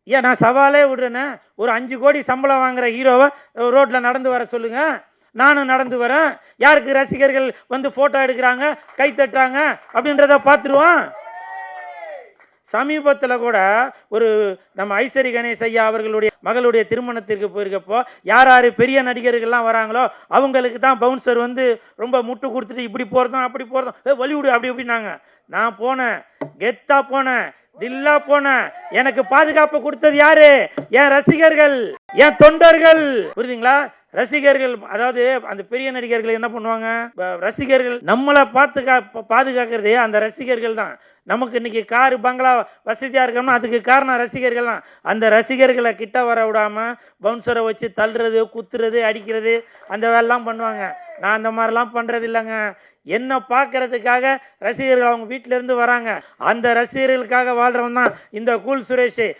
ஏன் நான் சவாலே விடுறேனே, ஒரு 5 கோடி சம்பளம் வாங்குற ஹீரோவை ரோட்டில் நடந்து வர சொல்லுங்க, நானும் நடந்து வரேன். யாருக்கு ரசிகர்கள் வந்து ஃபோட்டோ எடுக்கிறாங்க, கை தட்டுறாங்க அப்படின்றத பார்த்துருவான். சமீபத்தில் கூட ஒரு நம்ம ஐசரி கணேஷ் ஐயா அவர்களுடைய மகளுடைய திருமணத்திற்கு போயிருக்கப்போ யார் யார் பெரிய நடிகர்கள்லாம் வராங்களோ அவங்களுக்கு தான் பவுன்சர் வந்து ரொம்ப முட்டு கொடுத்துட்டு இப்படி போகிறதும் அப்படி போகிறதும் வலிவுடு அப்படி இப்படின்னாங்க. நான் போனேன், கெத்தா போனேன், தில்லா போனேன். எனக்கு பாதுகாப்பு கொடுத்தது யாரு? என் ரசிகர்கள், என் தொண்டர்கள். புரியுதுங்களா? ரசிகர்கள், அதாவது அந்த பெரிய நடிகர்கள் என்ன பண்ணுவாங்க, ரசிகர்கள் நம்மளை பாதுகாக்கிறதே அந்த ரசிகர்கள் தான். நமக்கு இன்னைக்கு காரு பங்களா வசதியாக இருக்கோம்னா அதுக்கு காரணம் ரசிகர்கள் தான். அந்த ரசிகர்களை கிட்ட வர விடாமல் பவுன்சரை வச்சு தள்ளுறது, குத்துறது, அடிக்கிறது, அந்த வேலைலாம் பண்ணுவாங்க. நான் அந்த மாதிரிலாம் பண்ணுறது இல்லைங்க. என்ன பார்க்கறதுக்காக ரசிகர்கள் அவங்க வீட்டிலேருந்து வராங்க. அந்த ரசிகர்களுக்காக வாழ்கிறவன் தான் இந்த கூல் சுரேஷ்.